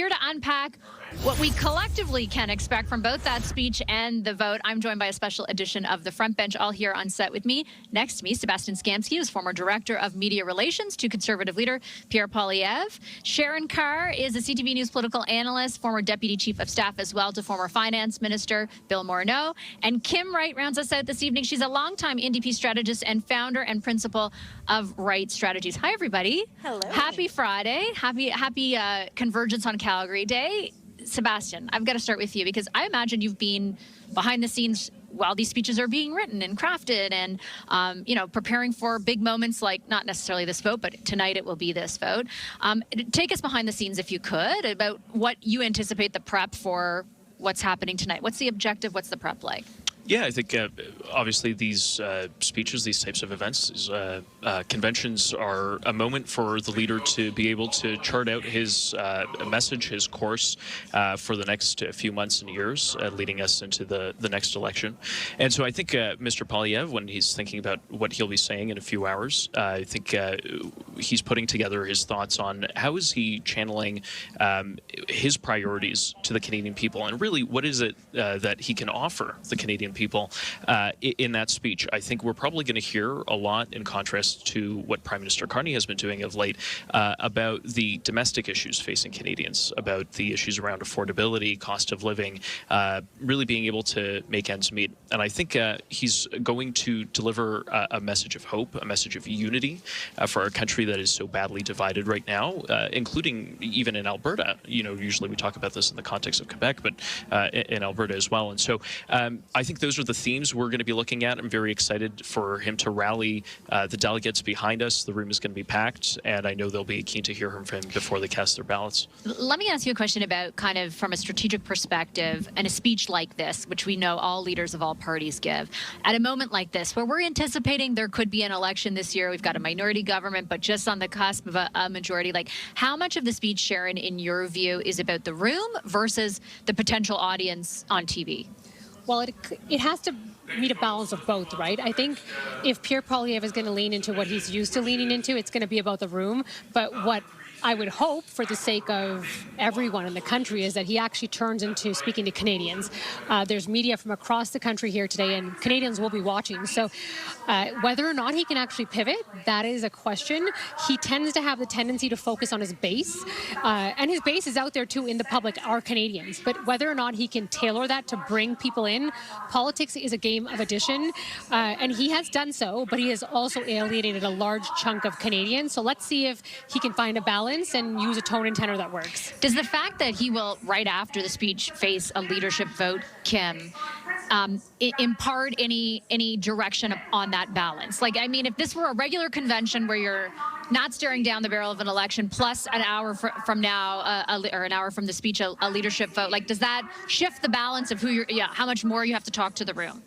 here to unpack what we collectively can expect from both that speech and the vote. I'm joined by a special edition of the Front Bench, all here on set with me. Next to me, Sebastian Skamsky, who's former Director of Media Relations to Conservative leader Pierre Poilievre. Sharon Carr is a CTV News political analyst, former Deputy Chief of Staff as well to former Finance Minister Bill Morneau. And Kim Wright rounds us out this evening. She's a longtime NDP strategist and founder and principal of Wright Strategies. Hi, everybody. Hello. Happy Friday. Happy Convergence on Calgary Day. Sebastian, I've got to start with you because I imagine you've been behind the scenes while these speeches are being written and crafted and, preparing for big moments like not necessarily this vote, but tonight it will be this vote. Take us behind the scenes, if you could, about what you anticipate the prep for what's happening tonight. What's the objective? What's the prep like? Yeah, I think obviously these speeches, these types of events, these conventions are a moment for the leader to be able to chart out his message, his course for the next few months and years leading us into the next election. And so I think Mr. Poilievre, when he's thinking about what he'll be saying in a few hours, I think he's putting together his thoughts on how is he channeling his priorities to the Canadian people, and really what is it that he can offer the Canadian people in that speech. I think we're probably going to hear a lot in contrast to what Prime Minister Carney has been doing of late about the domestic issues facing Canadians, about the issues around affordability, cost of living, really being able to make ends meet. And I think he's going to deliver a message of hope, a message of unity for a country that is so badly divided right now, including even in Alberta. You know, usually we talk about this in the context of Quebec, but in Alberta as well. And so I think those are the themes we're going to be looking at. I'm very excited for him to rally the delegates behind us. The room is going to be packed, and I know they'll be keen to hear from him before they cast their ballots. Let me ask you a question about kind of from a strategic perspective and a speech like this, which we know all leaders of all parties give. At a moment like this, where we're anticipating there could be an election this year, we've got a minority government, but just on the cusp of a majority, like how much of the speech, Sharon, in your view, is about the room versus the potential audience on TV? Well, it has to meet a balance of both, right? I think if Pierre Poilievre is going to lean into what he's used to leaning into, it's going to be about the room. But what I would hope, for the sake of everyone in the country, is that he actually turns into speaking to Canadians. There's media from across the country here today, and Canadians will be watching. So whether or not he can actually pivot, that is a question. He tends to have the tendency to focus on his base, and his base is out there too in the public, are Canadians. But whether or not he can tailor that to bring people in, politics is a game of addition, and he has done so, but he has also alienated a large chunk of Canadians. So let's see if he can find a balance and use a tone and tenor that works. Does the fact that he will, right after the speech, face a leadership vote, Kim, impart any direction on that balance? Like, I mean, if this were a regular convention where you're not staring down the barrel of an election, plus an hour from now, or an hour from the speech, a leadership vote, like, does that shift the balance of how much more you have to talk to the room?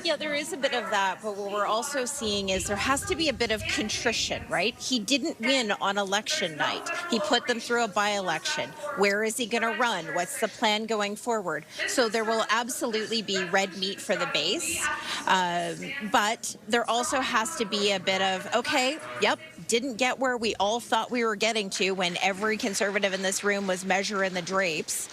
Yeah, there is a bit of that, but what we're also seeing is there has to be a bit of contrition, right? He didn't win on election night. He put them through a by-election. Where is he going to run? What's the plan going forward? So there will absolutely be red meat for the base, but there also has to be a bit of, okay, yep, didn't get where we all thought we were getting to when every Conservative in this room was measuring the drapes,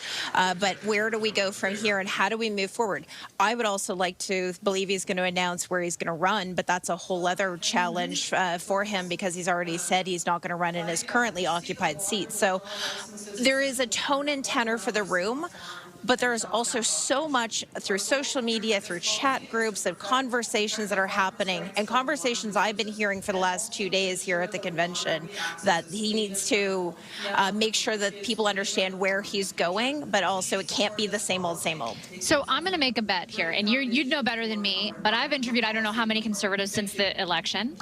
but where do we go from here and how do we move forward? I would also like to believe he's going to announce where he's going to run, but that's a whole other challenge for him because he's already said he's not going to run in his currently occupied seat. So there is a tone and tenor for the room, but there's also so much through social media, through chat groups, of conversations that are happening, and conversations I've been hearing for the last 2 days here at the convention, that he needs to make sure that people understand where he's going, but also it can't be the same old, same old. So I'm going to make a bet here, and you'd know better than me, but I've interviewed I don't know how many Conservatives since the election.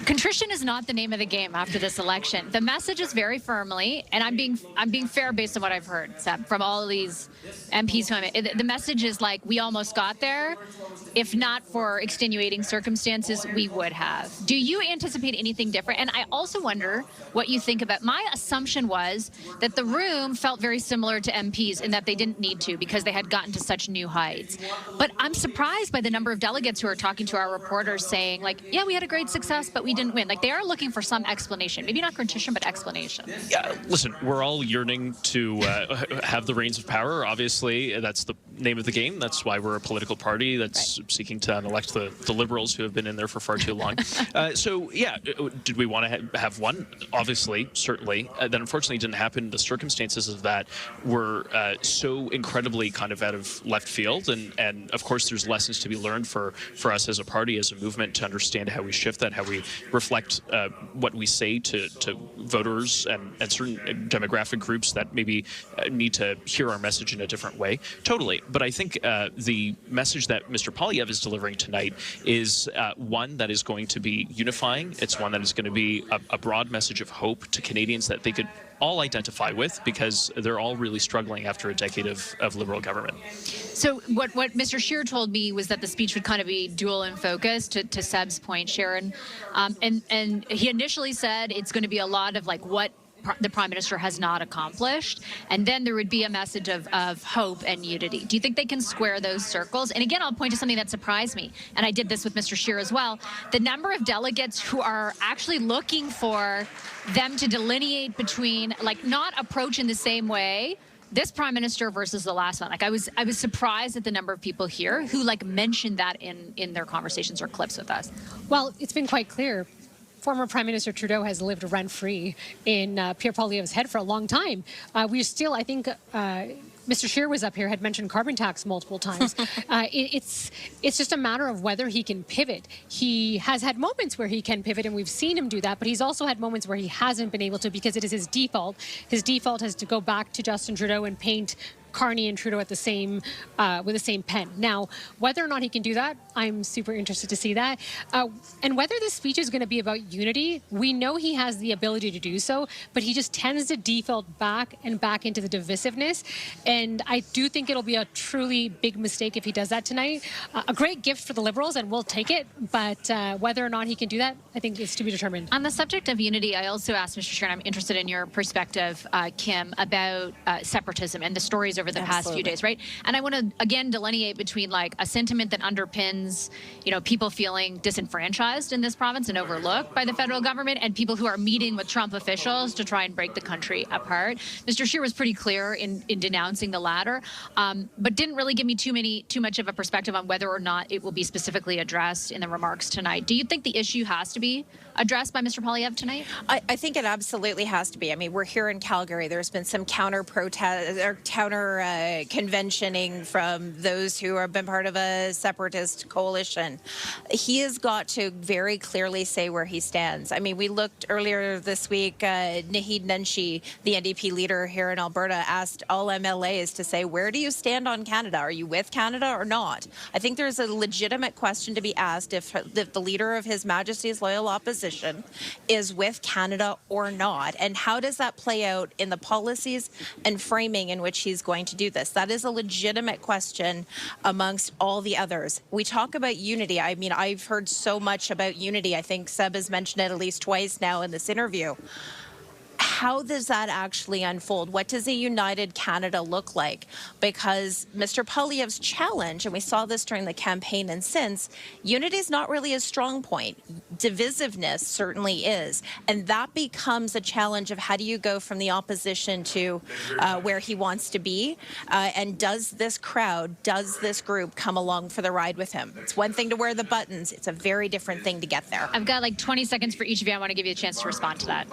Contrition is not the name of the game after this election. The message is very firmly, and I'm being fair based on what I've heard, Seb, from all of these MPs who the message is like, we almost got there. If not for extenuating circumstances, we would have. Do you anticipate anything different? And I also wonder what you think about, my assumption was that the room felt very similar to MPs in that they didn't need to because they had gotten to such new heights. But I'm surprised by the number of delegates who are talking to our reporters saying like, yeah, we had a great success process, but we didn't win. Like, they are looking for some explanation. Maybe not contrition, but explanation. Yeah, listen, we're all yearning to have the reins of power. Obviously, that's the name of the game. That's why we're a political party that's seeking to unelect the Liberals who have been in there for far too long. So, yeah, did we want to have one? Obviously, certainly. That unfortunately didn't happen. The circumstances of that were so incredibly kind of out of left field. And of course, there's lessons to be learned for us as a party, as a movement, to understand how we shift that, how we reflect what we say to voters and certain demographic groups that maybe need to hear our message in a different way. Totally. But I think the message that Mr. Poilievre is delivering tonight is one that is going to be unifying. It's one that is going to be a broad message of hope to Canadians that they could all identify with, because they're all really struggling after a decade of Liberal government. So what Mr. Scheer told me was that the speech would kind of be dual in focus, to Seb's point, Sharon. And he initially said it's going to be a lot of like what the Prime Minister has not accomplished, and then there would be a message of hope and unity. Do you think they can square those circles? And again, I'll point to something that surprised me, and I did this with Mr. Scheer as well. The number of delegates who are actually looking for them to delineate between, like, not approach in the same way, this Prime Minister versus the last one. Like, I was surprised at the number of people here who like mentioned that in their conversations or clips with us. Well, it's been quite clear. Former Prime Minister Trudeau has lived rent-free in Pierre Poilievre's head for a long time. We still, I think, Mr. Scheer was up here, had mentioned carbon tax multiple times. It's just a matter of whether he can pivot. He has had moments where he can pivot, and we've seen him do that, but he's also had moments where he hasn't been able to, because it is his default. His default has to go back to Justin Trudeau and paint Carney and Trudeau at the same with the same pen. Now, whether or not he can do that, I'm super interested to see that. And whether this speech is going to be about unity, we know he has the ability to do so, but he just tends to default back and back into the divisiveness. And I do think it'll be a truly big mistake if he does that tonight. A great gift for the Liberals, and we'll take it. But whether or not he can do that, I think is to be determined. On the subject of unity, I also asked Mr. Scheer, and I'm interested in your perspective, Kim, about separatism and the stories over the past few days, right? And I want to, again, delineate between like a sentiment that underpins, people feeling disenfranchised in this province and overlooked by the federal government, and people who are meeting with Trump officials to try and break the country apart. Mr. Scheer was pretty clear in denouncing the latter, but didn't really give me too much of a perspective on whether or not it will be specifically addressed in the remarks tonight. Do you think the issue has to be addressed by Mr. Poilievre tonight? I think it absolutely has to be. I mean, we're here in Calgary. There's been some counter conventioning from those who have been part of a separatist coalition. He has got to very clearly say where he stands. I mean, we looked earlier this week, Naheed Nenshi, the NDP leader here in Alberta, asked all MLAs to say, where do you stand on Canada? Are you with Canada or not? I think there's a legitimate question to be asked if the leader of His Majesty's Loyal Opposition is with Canada or not, and how does that play out in the policies and framing in which he's going to do this? That is a legitimate question amongst all the others. We talk about unity. I mean, I've heard so much about unity. I think Seb has mentioned it at least twice now in this interview. How does that actually unfold? What does a united Canada look like? Because Mr. Poilievre's challenge, and we saw this during the campaign and since, unity is not really a strong point. Divisiveness certainly is. And that becomes a challenge of how do you go from the opposition to where he wants to be? And does this crowd, does this group come along for the ride with him? It's one thing to wear the buttons. It's a very different thing to get there. I've got like 20 seconds for each of you. I want to give you a chance to respond to that.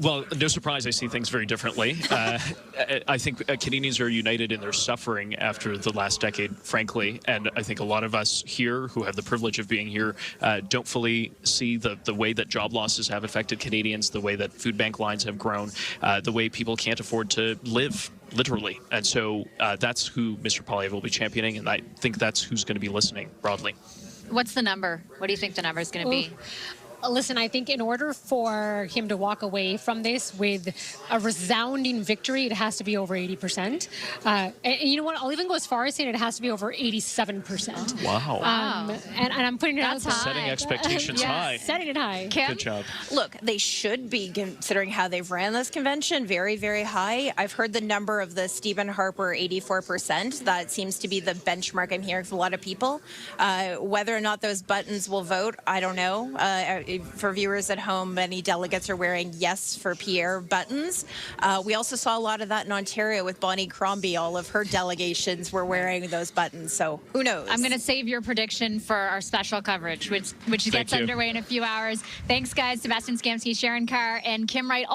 Well, no surprise, I see things very differently. I think Canadians are united in their suffering after the last decade, frankly, and I think a lot of us here who have the privilege of being here don't fully see the way that job losses have affected Canadians, the way that food bank lines have grown, the way people can't afford to live, literally. And so that's who Mr. Poilievre will be championing, and I think that's who's going to be listening broadly. What's the number? What do you think the number is going to be? Listen, I think in order for him to walk away from this with a resounding victory, it has to be over 80%. And you know what? I'll even go as far as saying it has to be over 87%. Wow. And I'm putting it That's out there. high. Setting expectations high. Setting it high. Kim? Good job. Look, they should be, considering how they've ran this convention, very, very high. I've heard the number of the Stephen Harper 84%. That seems to be the benchmark I'm hearing from a lot of people. Whether or not those buttons will vote, I don't know. For viewers at home, many delegates are wearing yes for Pierre buttons. We also saw a lot of that in Ontario with Bonnie Crombie. All of her delegations were wearing those buttons. So who knows? I'm going to save your prediction for our special coverage, which gets you. underway in a few hours. Thanks, guys. Sebastian Skamsky, Sharon Carr, and Kim Wright.